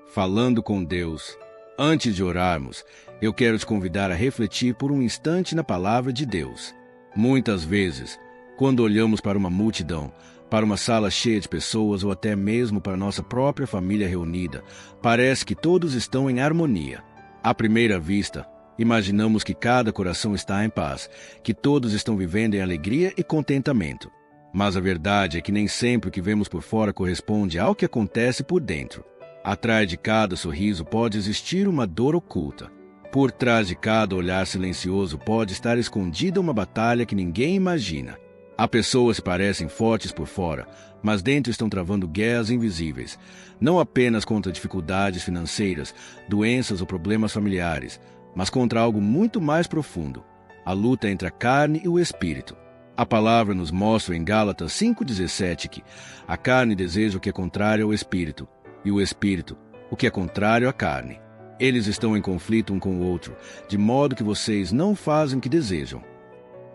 Falando com Deus. Antes de orarmos, eu quero te convidar a refletir por um instante na palavra de Deus. Muitas vezes, quando olhamos para uma multidão, para uma sala cheia de pessoas ou até mesmo para nossa própria família reunida, parece que todos estão em harmonia. À primeira vista, imaginamos que cada coração está em paz, que todos estão vivendo em alegria e contentamento. Mas a verdade é que nem sempre o que vemos por fora corresponde ao que acontece por dentro. Atrás de cada sorriso pode existir uma dor oculta. Por trás de cada olhar silencioso pode estar escondida uma batalha que ninguém imagina. Há pessoas que parecem fortes por fora, mas dentro estão travando guerras invisíveis, não apenas contra dificuldades financeiras, doenças ou problemas familiares, mas contra algo muito mais profundo, a luta entre a carne e o espírito. A palavra nos mostra em Gálatas 5,17 que a carne deseja o que é contrário ao espírito, e o espírito, o que é contrário à carne. Eles estão em conflito um com o outro, de modo que vocês não fazem o que desejam.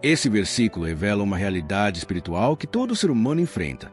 Esse versículo revela uma realidade espiritual que todo ser humano enfrenta.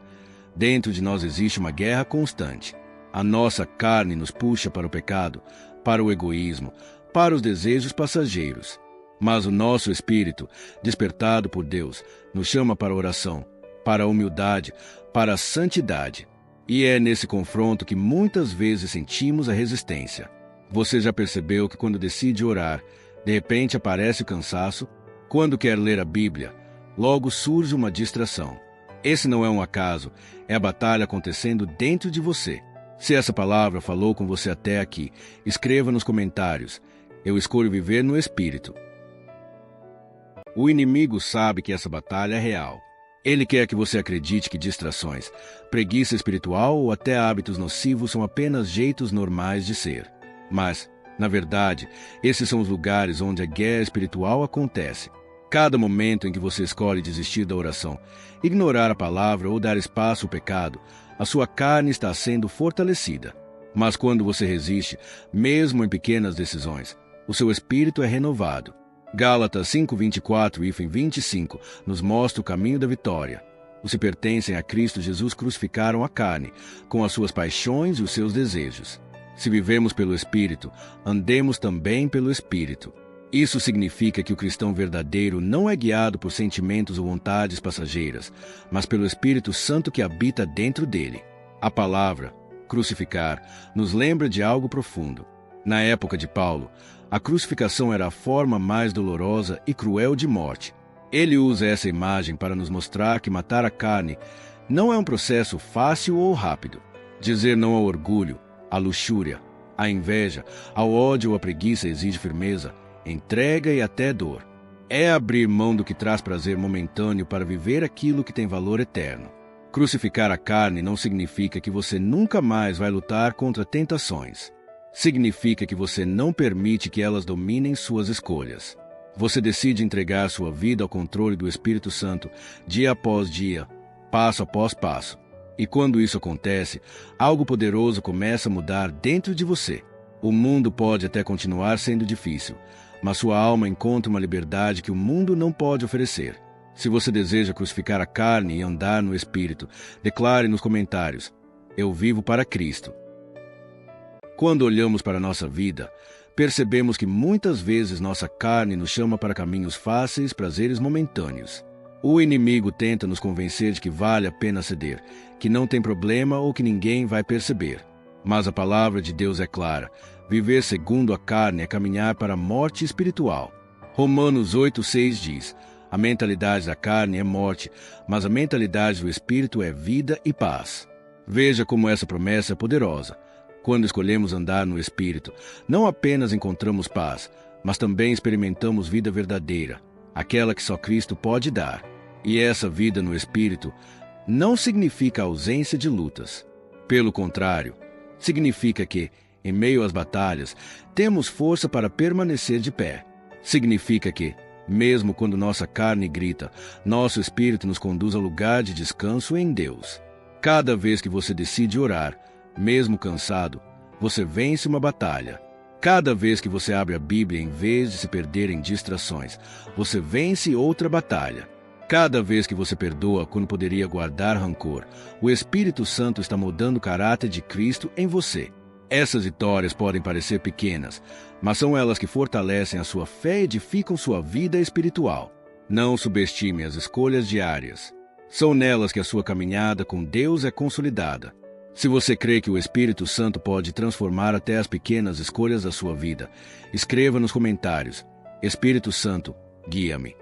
Dentro de nós existe uma guerra constante. A nossa carne nos puxa para o pecado, para o egoísmo, para os desejos passageiros. Mas o nosso espírito, despertado por Deus, nos chama para a oração, para a humildade, para a santidade. E é nesse confronto que muitas vezes sentimos a resistência. Você já percebeu que quando decide orar, de repente aparece o cansaço? Quando quer ler a Bíblia, logo surge uma distração. Esse não é um acaso, é a batalha acontecendo dentro de você. Se essa palavra falou com você até aqui, escreva nos comentários. Eu escolho viver no Espírito. O inimigo sabe que essa batalha é real. Ele quer que você acredite que distrações, preguiça espiritual ou até hábitos nocivos são apenas jeitos normais de ser. Mas, na verdade, esses são os lugares onde a guerra espiritual acontece. Cada momento em que você escolhe desistir da oração, ignorar a palavra ou dar espaço ao pecado, a sua carne está sendo fortalecida. Mas quando você resiste, mesmo em pequenas decisões, o seu espírito é renovado. Gálatas 5:24 e 25 nos mostra o caminho da vitória. Os que pertencem a Cristo Jesus crucificaram a carne, com as suas paixões e os seus desejos. Se vivemos pelo Espírito, andemos também pelo Espírito. Isso significa que o cristão verdadeiro não é guiado por sentimentos ou vontades passageiras, mas pelo Espírito Santo que habita dentro dele. A palavra, crucificar, nos lembra de algo profundo. Na época de Paulo, a crucificação era a forma mais dolorosa e cruel de morte. Ele usa essa imagem para nos mostrar que matar a carne não é um processo fácil ou rápido. Dizer não ao orgulho, à luxúria, à inveja, ao ódio ou à preguiça exige firmeza, entrega e até dor. É abrir mão do que traz prazer momentâneo para viver aquilo que tem valor eterno. Crucificar a carne não significa que você nunca mais vai lutar contra tentações. Significa que você não permite que elas dominem suas escolhas. Você decide entregar sua vida ao controle do Espírito Santo, dia após dia, passo após passo. E quando isso acontece, algo poderoso começa a mudar dentro de você. O mundo pode até continuar sendo difícil, mas sua alma encontra uma liberdade que o mundo não pode oferecer. Se você deseja crucificar a carne e andar no Espírito, declare nos comentários: eu vivo para Cristo. Quando olhamos para a nossa vida, percebemos que muitas vezes nossa carne nos chama para caminhos fáceis, prazeres momentâneos. O inimigo tenta nos convencer de que vale a pena ceder, que não tem problema ou que ninguém vai perceber. Mas a palavra de Deus é clara: viver segundo a carne é caminhar para a morte espiritual. Romanos 8,6 diz: a mentalidade da carne é morte, mas a mentalidade do Espírito é vida e paz. Veja como essa promessa é poderosa. Quando escolhemos andar no Espírito, não apenas encontramos paz, mas também experimentamos vida verdadeira, aquela que só Cristo pode dar. E essa vida no Espírito não significa ausência de lutas. Pelo contrário, significa que, em meio às batalhas, temos força para permanecer de pé. Significa que, mesmo quando nossa carne grita, nosso Espírito nos conduz ao lugar de descanso em Deus. Cada vez que você decide orar, mesmo cansado, você vence uma batalha. Cada vez que você abre a Bíblia em vez de se perder em distrações, você vence outra batalha. Cada vez que você perdoa quando poderia guardar rancor, o Espírito Santo está moldando o caráter de Cristo em você. Essas vitórias podem parecer pequenas, mas são elas que fortalecem a sua fé e edificam sua vida espiritual. Não subestime as escolhas diárias. São nelas que a sua caminhada com Deus é consolidada. Se você crê que o Espírito Santo pode transformar até as pequenas escolhas da sua vida, escreva nos comentários: Espírito Santo, guia-me.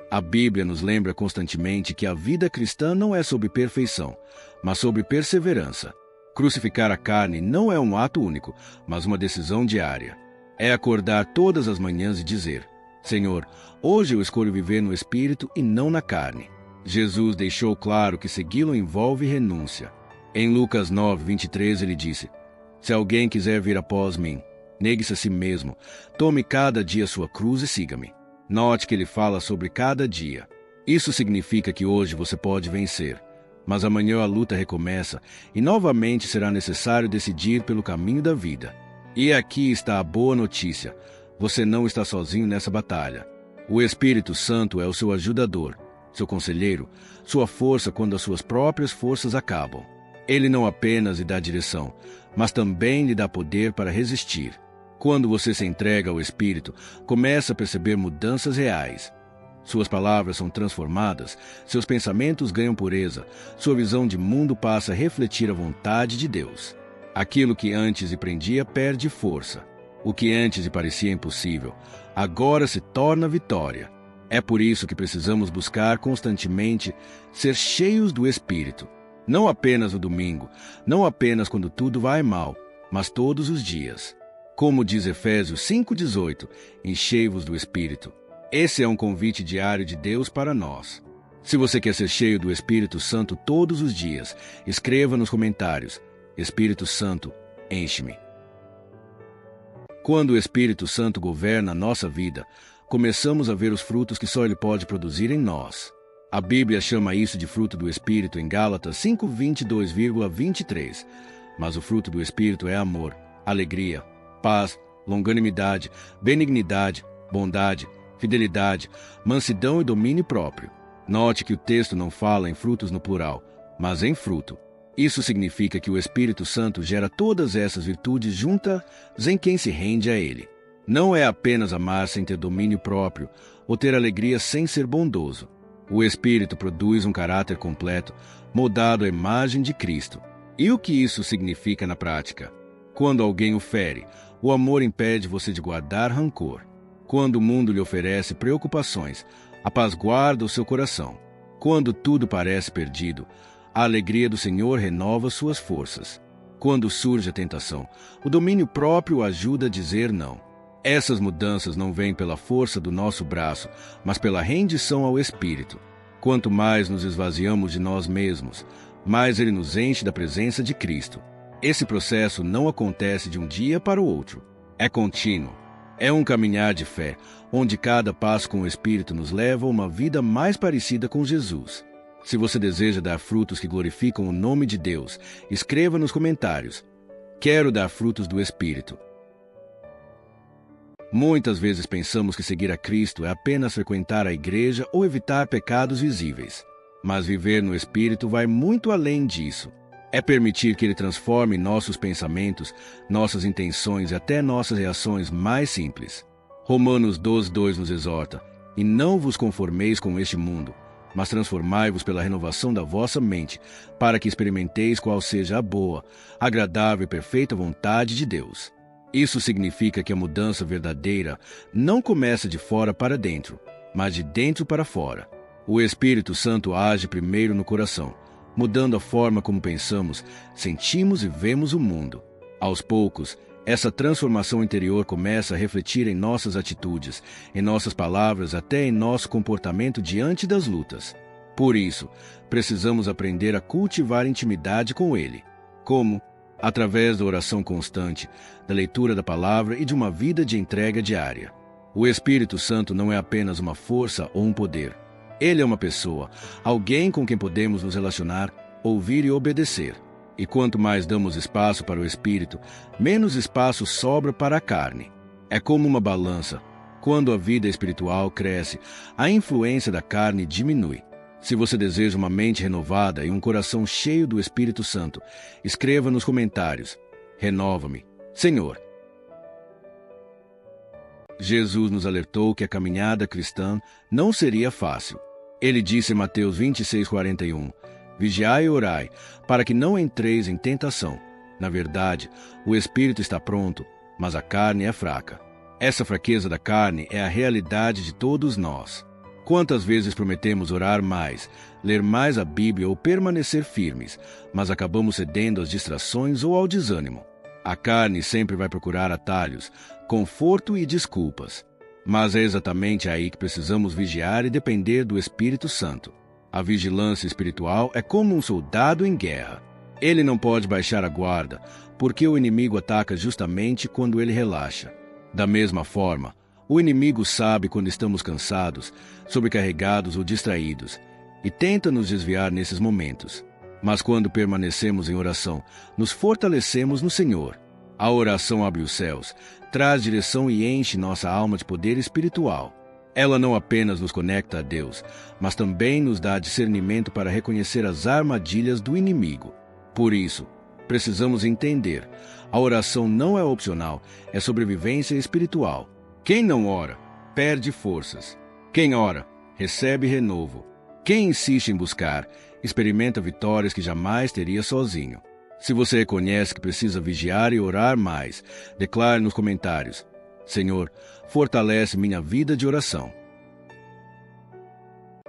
A Bíblia nos lembra constantemente que a vida cristã não é sobre perfeição, mas sobre perseverança. Crucificar a carne não é um ato único, mas uma decisão diária. É acordar todas as manhãs e dizer: Senhor, hoje eu escolho viver no Espírito e não na carne. Jesus deixou claro que segui-lo envolve renúncia. Em Lucas 9, 23, ele disse: Se alguém quiser vir após mim, negue-se a si mesmo, tome cada dia sua cruz e siga-me. Note que ele fala sobre cada dia. Isso significa que hoje você pode vencer, mas amanhã a luta recomeça e novamente será necessário decidir pelo caminho da vida. E aqui está a boa notícia: você não está sozinho nessa batalha. O Espírito Santo é o seu ajudador, seu conselheiro, sua força quando as suas próprias forças acabam. Ele não apenas lhe dá direção, mas também lhe dá poder para resistir. Quando você se entrega ao Espírito, começa a perceber mudanças reais. Suas palavras são transformadas, seus pensamentos ganham pureza, sua visão de mundo passa a refletir a vontade de Deus. Aquilo que antes lhe prendia perde força. O que antes lhe parecia impossível, agora se torna vitória. É por isso que precisamos buscar constantemente ser cheios do Espírito. Não apenas no domingo, não apenas quando tudo vai mal, mas todos os dias. Como diz Efésios 5,18, enchei-vos do Espírito. Esse é um convite diário de Deus para nós. Se você quer ser cheio do Espírito Santo todos os dias, escreva nos comentários: Espírito Santo, enche-me. Quando o Espírito Santo governa a nossa vida, começamos a ver os frutos que só Ele pode produzir em nós. A Bíblia chama isso de fruto do Espírito em Gálatas 5:22,23. Mas o fruto do Espírito é amor, alegria, paz, longanimidade, benignidade, bondade, fidelidade, mansidão e domínio próprio. Note que o texto não fala em frutos no plural, mas em fruto. Isso significa que o Espírito Santo gera todas essas virtudes juntas em quem se rende a Ele. Não é apenas amar sem ter domínio próprio, ou ter alegria sem ser bondoso. O Espírito produz um caráter completo, moldado à imagem de Cristo. E o que isso significa na prática? Quando alguém o fere, o amor impede você de guardar rancor. Quando o mundo lhe oferece preocupações, a paz guarda o seu coração. Quando tudo parece perdido, a alegria do Senhor renova suas forças. Quando surge a tentação, o domínio próprio o ajuda a dizer não. Essas mudanças não vêm pela força do nosso braço, mas pela rendição ao Espírito. Quanto mais nos esvaziamos de nós mesmos, mais Ele nos enche da presença de Cristo. Esse processo não acontece de um dia para o outro. É contínuo. É um caminhar de fé, onde cada passo com o Espírito nos leva a uma vida mais parecida com Jesus. Se você deseja dar frutos que glorificam o nome de Deus, escreva nos comentários: Quero dar frutos do Espírito. Muitas vezes pensamos que seguir a Cristo é apenas frequentar a igreja ou evitar pecados visíveis. Mas viver no Espírito vai muito além disso. É permitir que Ele transforme nossos pensamentos, nossas intenções e até nossas reações mais simples. Romanos 12:2 nos exorta: E não vos conformeis com este mundo, mas transformai-vos pela renovação da vossa mente, para que experimenteis qual seja a boa, agradável e perfeita vontade de Deus. Isso significa que a mudança verdadeira não começa de fora para dentro, mas de dentro para fora. O Espírito Santo age primeiro no coração, mudando a forma como pensamos, sentimos e vemos o mundo. Aos poucos, essa transformação interior começa a refletir em nossas atitudes, em nossas palavras, até em nosso comportamento diante das lutas. Por isso, precisamos aprender a cultivar intimidade com Ele. Como? Através da oração constante, da leitura da palavra e de uma vida de entrega diária. O Espírito Santo não é apenas uma força ou um poder. Ele é uma pessoa, alguém com quem podemos nos relacionar, ouvir e obedecer. E quanto mais damos espaço para o Espírito, menos espaço sobra para a carne. É como uma balança. Quando a vida espiritual cresce, a influência da carne diminui. Se você deseja uma mente renovada e um coração cheio do Espírito Santo, escreva nos comentários: renova-me, Senhor. Jesus nos alertou que a caminhada cristã não seria fácil. Ele disse em Mateus 26:41, vigiai e orai, para que não entreis em tentação. Na verdade, o espírito está pronto, mas a carne é fraca. Essa fraqueza da carne é a realidade de todos nós. Quantas vezes prometemos orar mais, ler mais a Bíblia ou permanecer firmes, mas acabamos cedendo às distrações ou ao desânimo. A carne sempre vai procurar atalhos, conforto e desculpas. Mas é exatamente aí que precisamos vigiar e depender do Espírito Santo. A vigilância espiritual é como um soldado em guerra. Ele não pode baixar a guarda, porque o inimigo ataca justamente quando ele relaxa. Da mesma forma, o inimigo sabe quando estamos cansados, sobrecarregados ou distraídos, e tenta nos desviar nesses momentos. Mas quando permanecemos em oração, nos fortalecemos no Senhor. A oração abre os céus, traz direção e enche nossa alma de poder espiritual. Ela não apenas nos conecta a Deus, mas também nos dá discernimento para reconhecer as armadilhas do inimigo. Por isso, precisamos entender, a oração não é opcional, é sobrevivência espiritual. Quem não ora, perde forças. Quem ora, recebe renovo. Quem insiste em buscar, experimenta vitórias que jamais teria sozinho. Se você reconhece que precisa vigiar e orar mais, declare nos comentários: Senhor, fortalece minha vida de oração.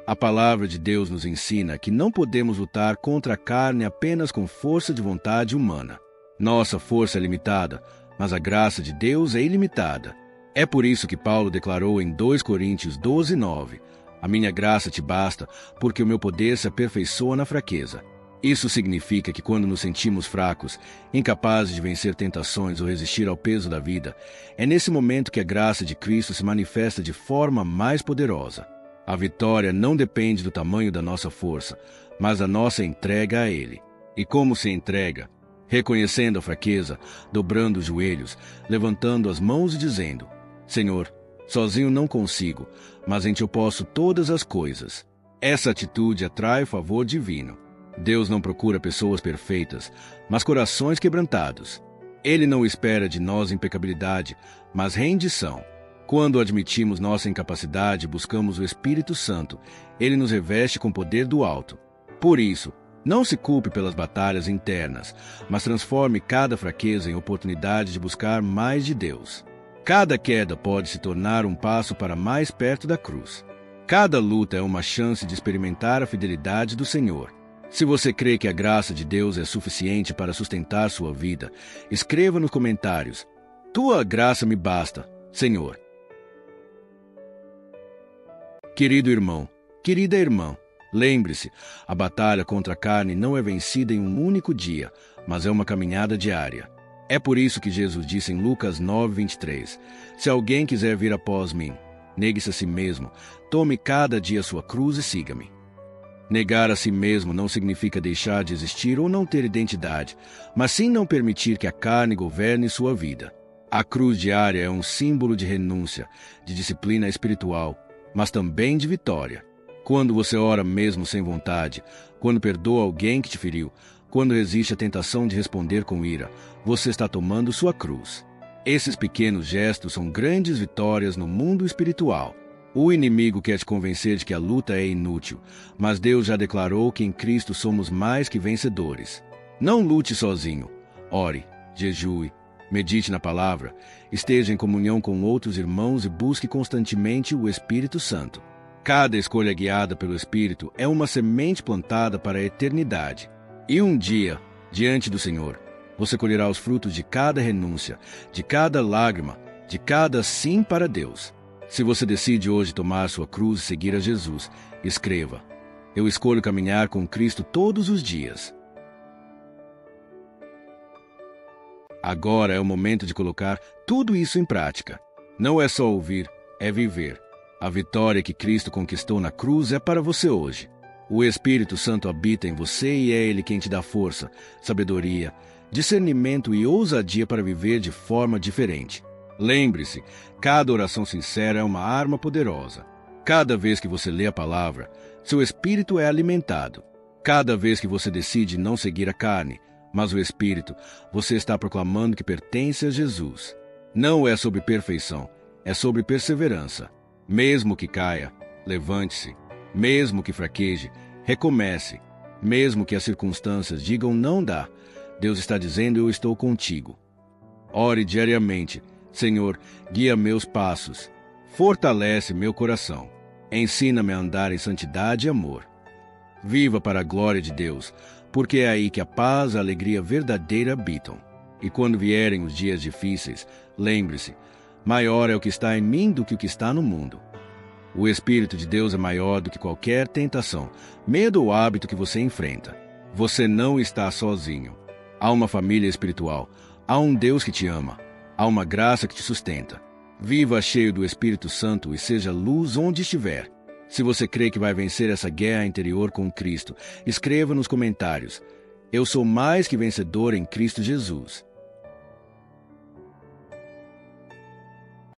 A palavra de Deus nos ensina que não podemos lutar contra a carne apenas com força de vontade humana. Nossa força é limitada, mas a graça de Deus é ilimitada. É por isso que Paulo declarou em 2 Coríntios 12:9, a minha graça te basta, porque o meu poder se aperfeiçoa na fraqueza. Isso significa que quando nos sentimos fracos, incapazes de vencer tentações ou resistir ao peso da vida, é nesse momento que a graça de Cristo se manifesta de forma mais poderosa. A vitória não depende do tamanho da nossa força, mas da nossa entrega a Ele. E como se entrega? Reconhecendo a fraqueza, dobrando os joelhos, levantando as mãos e dizendo: Senhor, sozinho não consigo, mas em Ti eu posso todas as coisas. Essa atitude atrai o favor divino. Deus não procura pessoas perfeitas, mas corações quebrantados. Ele não espera de nós impecabilidade, mas rendição. Quando admitimos nossa incapacidade e buscamos o Espírito Santo, Ele nos reveste com o poder do alto. Por isso, não se culpe pelas batalhas internas, mas transforme cada fraqueza em oportunidade de buscar mais de Deus. Cada queda pode se tornar um passo para mais perto da cruz. Cada luta é uma chance de experimentar a fidelidade do Senhor. Se você crê que a graça de Deus é suficiente para sustentar sua vida, escreva nos comentários: Tua graça me basta, Senhor. Querido irmão, querida irmã, lembre-se, a batalha contra a carne não é vencida em um único dia, mas é uma caminhada diária. É por isso que Jesus disse em Lucas 9:23, se alguém quiser vir após mim, negue-se a si mesmo, tome cada dia sua cruz e siga-me. Negar a si mesmo não significa deixar de existir ou não ter identidade, mas sim não permitir que a carne governe sua vida. A cruz diária é um símbolo de renúncia, de disciplina espiritual, mas também de vitória. Quando você ora mesmo sem vontade, quando perdoa alguém que te feriu, quando resiste à tentação de responder com ira, você está tomando sua cruz. Esses pequenos gestos são grandes vitórias no mundo espiritual. O inimigo quer te convencer de que a luta é inútil, mas Deus já declarou que em Cristo somos mais que vencedores. Não lute sozinho. Ore, jejue, medite na palavra, esteja em comunhão com outros irmãos e busque constantemente o Espírito Santo. Cada escolha guiada pelo Espírito é uma semente plantada para a eternidade. E um dia, diante do Senhor, você colherá os frutos de cada renúncia, de cada lágrima, de cada sim para Deus. Se você decide hoje tomar sua cruz e seguir a Jesus, escreva: Eu escolho caminhar com Cristo todos os dias. Agora é o momento de colocar tudo isso em prática. Não é só ouvir, é viver. A vitória que Cristo conquistou na cruz é para você hoje. O Espírito Santo habita em você e é Ele quem te dá força, sabedoria, discernimento e ousadia para viver de forma diferente. Lembre-se, cada oração sincera é uma arma poderosa. Cada vez que você lê a palavra, seu espírito é alimentado. Cada vez que você decide não seguir a carne, mas o espírito, você está proclamando que pertence a Jesus. Não é sobre perfeição, é sobre perseverança. Mesmo que caia, levante-se. Mesmo que fraqueje, recomece. Mesmo que as circunstâncias digam não dá, Deus está dizendo eu estou contigo. Ore diariamente. Senhor, guia meus passos. Fortalece meu coração. Ensina-me a andar em santidade e amor. Viva para a glória de Deus, porque é aí que a paz e a alegria verdadeira habitam. E quando vierem os dias difíceis, lembre-se, maior é o que está em mim do que o que está no mundo. O Espírito de Deus é maior do que qualquer tentação, medo ou hábito que você enfrenta. Você não está sozinho. Há uma família espiritual, há um Deus que te ama, há uma graça que te sustenta. Viva cheio do Espírito Santo e seja luz onde estiver. Se você crê que vai vencer essa guerra interior com Cristo, escreva nos comentários: eu sou mais que vencedor em Cristo Jesus.